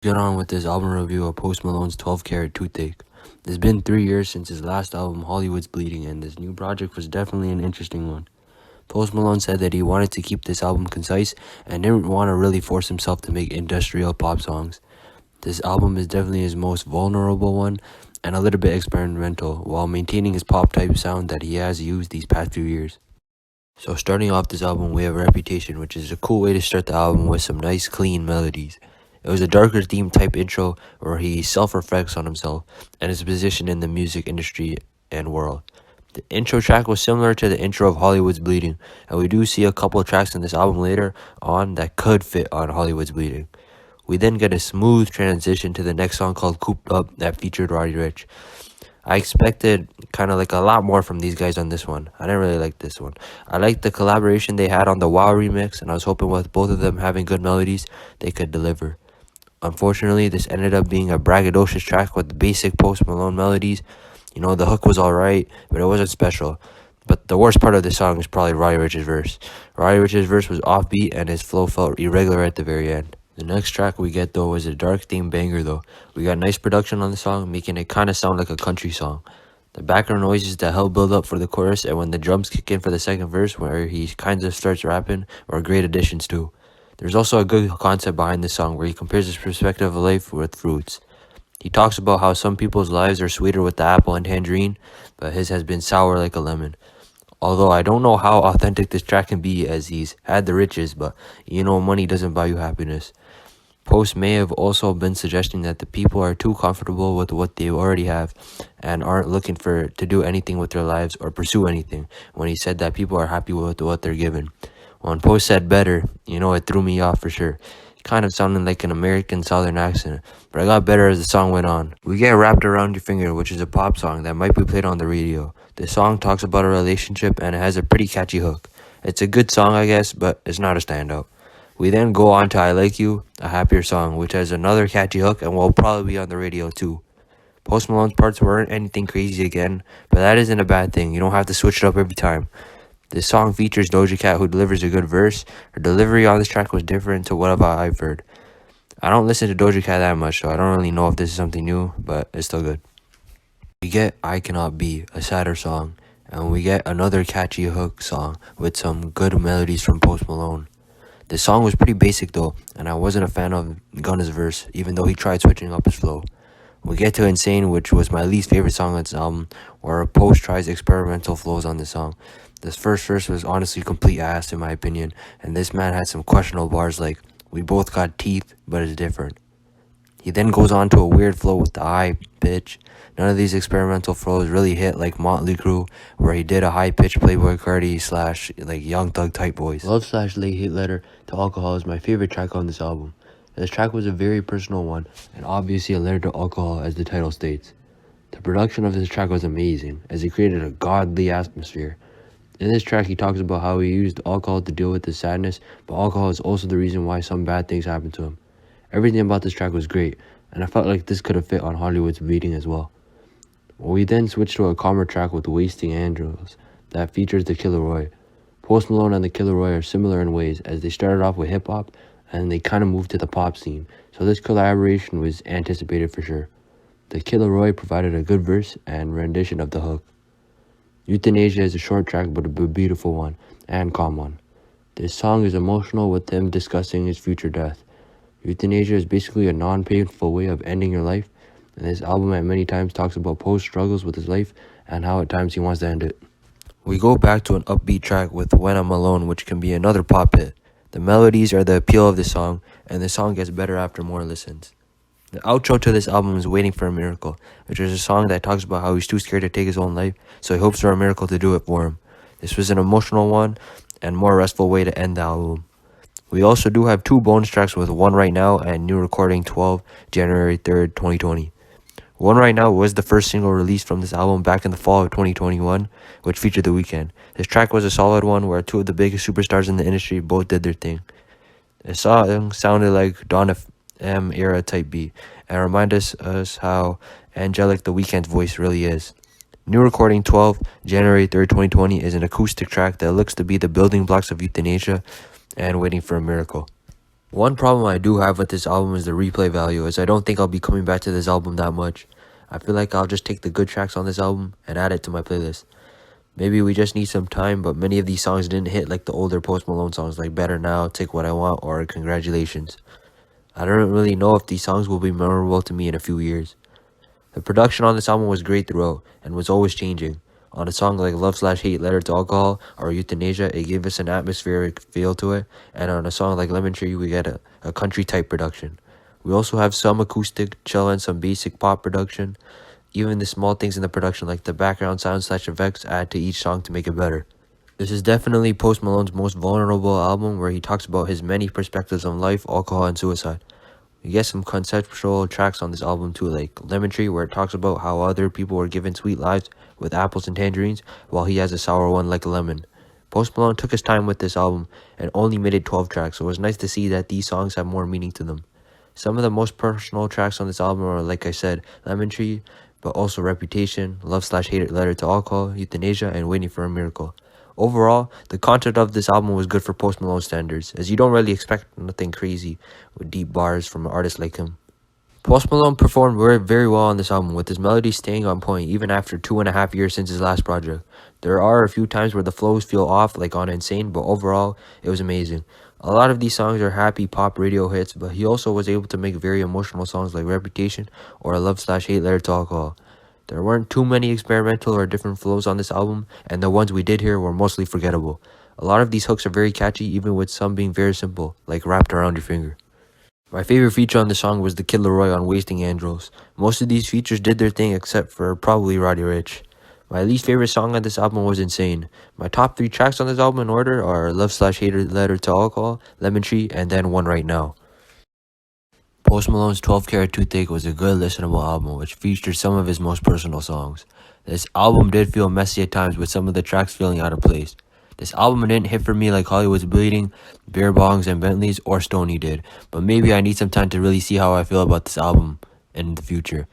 Get on with this album review of Post Malone's 12 Carat Toothache. It's been 3 years since his last album, Hollywood's Bleeding, and this new project was definitely an interesting one. Post Malone said that he wanted to keep this album concise and didn't want to really force himself to make industrial pop songs. This album is definitely his most vulnerable one and a little bit experimental while maintaining his pop type sound that he has used these past few years. So starting off this album, we have Reputation, which is a cool way to start the album with some nice clean melodies. It was a darker theme type intro where he self-reflects on himself and his position in the music industry and world. The intro track was similar to the intro of Hollywood's Bleeding, and we do see a couple of tracks in this album later on that could fit on Hollywood's Bleeding. We then get a smooth transition to the next song called Cooped Up that featured Roddy Ricch. I expected kind of like a lot more from these guys on this one. I didn't really like this one. I liked the collaboration they had on the Wow remix, and I was hoping with both of them having good melodies, they could deliver. Unfortunately, this ended up being a braggadocious track with basic Post Malone melodies. You know, the hook was alright, but it wasn't special. But the worst part of the song is probably Roddy Ricch's verse. Roddy Ricch's verse was offbeat and his flow felt irregular at the very end. The next track we get though is a dark theme banger though. We got nice production on the song, making it kind of sound like a country song. The background noises that help build up for the chorus and when the drums kick in for the second verse where he kind of starts rapping were great additions too. There's also a good concept behind the song where he compares his perspective of life with fruits. He talks about how some people's lives are sweeter with the apple and tangerine, but his has been sour like a lemon. Although I don't know how authentic this track can be as he's had the riches, but you know money doesn't buy you happiness. Post may have also been suggesting that the people are too comfortable with what they already have and aren't looking to do anything with their lives or pursue anything when he said that people are happy with what they're given. When Post said better, you know, it threw me off for sure. It kind of sounded like an American Southern accent, but I got better as the song went on. We get Wrapped Around Your Finger, which is a pop song that might be played on the radio. The song talks about a relationship and it has a pretty catchy hook. It's a good song, I guess, but it's not a standout. We then go on to I Like You, a happier song, which has another catchy hook and will probably be on the radio too. Post Malone's parts weren't anything crazy again, but that isn't a bad thing. You don't have to switch it up every time. This song features Doja Cat, who delivers a good verse. Her delivery on this track was different to what I've heard. I don't listen to Doja Cat that much, so I don't really know if this is something new, but it's still good. We get I Cannot Be, a sadder song, and we get another catchy hook song with some good melodies from Post Malone. The song was pretty basic though, and I wasn't a fan of Gunna's verse, even though he tried switching up his flow. We get to Insane, which was my least favorite song on this album, where Post tries experimental flows on this song. This first verse was honestly complete ass in my opinion, and this man had some questionable bars like, "We both got teeth, but it's different." He then goes on to a weird flow with the high pitch. None of these experimental flows really hit like Motley Crue, where he did a high-pitched Playboy Cardi / like Young Thug type voice. Love / Late Hate Letter to Alcohol is my favorite track on this album. This track was a very personal one, and obviously a letter to alcohol as the title states. The production of this track was amazing, as it created a godly atmosphere. In this track, he talks about how he used alcohol to deal with his sadness, but alcohol is also the reason why some bad things happen to him. Everything about this track was great, and I felt like this could have fit on Hollywood's Bleeding as well. We then switched to a calmer track with Wasting Angels that features the Killer Roy. Post Malone and the Killer Roy are similar in ways, as they started off with hip-hop, and they kind of moved to the pop scene, so this collaboration was anticipated for sure. The Killer Roy provided a good verse and rendition of the hook. Euthanasia is a short track but a beautiful one, and calm one. This song is emotional with him discussing his future death. Euthanasia is basically a non-painful way of ending your life, and this album at many times talks about Post's struggles with his life and how at times he wants to end it. We go back to an upbeat track with When I'm Alone, which can be another pop hit. The melodies are the appeal of the song, and the song gets better after more listens. The outro to this album is Waiting for a Miracle, which is a song that talks about how he's too scared to take his own life, so he hopes for a miracle to do it for him. This was an emotional one and more restful way to end the album. We also do have 2 bonus tracks with One Right Now and new recording 12, January 3rd, 2020. One Right Now was the first single released from this album back in the fall of 2021, which featured The Weeknd. This track was a solid one where 2 of the biggest superstars in the industry both did their thing. The song sounded like Dawn FM era type beat and reminded us how angelic The Weeknd's voice really is. New recording 12, January 3rd, 2020 is an acoustic track that looks to be the building blocks of Euthanasia and Waiting for a Miracle. One problem I do have with this album is the replay value, as I don't think I'll be coming back to this album that much. I feel like I'll just take the good tracks on this album and add it to my playlist. Maybe we just need some time, but many of these songs didn't hit like the older Post Malone songs like Better Now, Take What I Want, or Congratulations. I don't really know if these songs will be memorable to me in a few years. The production on this album was great throughout and was always changing. On a song like Love/Hate Letter to Alcohol or Euthanasia, it gave us an atmospheric feel to it, and on a song like Lemon Tree, we get a country type production. We also have some acoustic, chill, and some basic pop production. Even the small things in the production like the background sound/effects add to each song to make it better. This is definitely Post Malone's most vulnerable album, where he talks about his many perspectives on life, alcohol, and suicide. We get some conceptual tracks on this album too, like Lemon Tree, where it talks about how other people were given sweet lives with apples and tangerines, while he has a sour one like a lemon. Post Malone took his time with this album and only made it 12 tracks, so it was nice to see that these songs have more meaning to them. Some of the most personal tracks on this album are, like I said, Lemon Tree, but also Reputation, Love/Hate Letter to Alcohol, Euthanasia, and Waiting for a Miracle. Overall, the content of this album was good for Post Malone standards, as you don't really expect nothing crazy with deep bars from an artist like him. Post Malone performed very well on this album, with his melody staying on point even after 2.5 years since his last project. There are a few times where the flows feel off, like on Insane, but overall, it was amazing. A lot of these songs are happy pop radio hits, but he also was able to make very emotional songs like Reputation or Love/Hate Letter to Alcohol. There weren't too many experimental or different flows on this album, and the ones we did hear were mostly forgettable. A lot of these hooks are very catchy, even with some being very simple, like Wrapped Around Your Finger. My favorite feature on the song was the Kid Laroi on Wasting Andros. Most of these features did their thing except for probably Roddy Ricch. My least favorite song on this album was Insane. My top 3 tracks on this album in order are Love/Hate Letter to Alcohol, Lemon Tree, and then One Right Now. Post Malone's 12 Carat Toothache was a good listenable album, which featured some of his most personal songs. This album did feel messy at times, with some of the tracks feeling out of place. This album didn't hit for me like Hollywood's Bleeding, Beer Bongs and Bentleys, or Stoney did, but maybe I need some time to really see how I feel about this album in the future.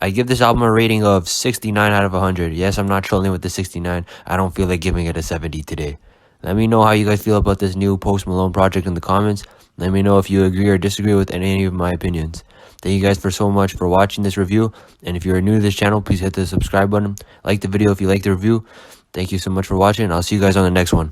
I give this album a rating of 69 out of 100. Yes, I'm not trolling with the 69. I don't feel like giving it a 70 today. Let me know how you guys feel about this new Post Malone project in the comments. Let me know if you agree or disagree with any of my opinions. Thank you guys so much for watching this review. And if you're new to this channel, please hit the subscribe button. Like the video if you like the review. Thank you so much for watching. I'll see you guys on the next one.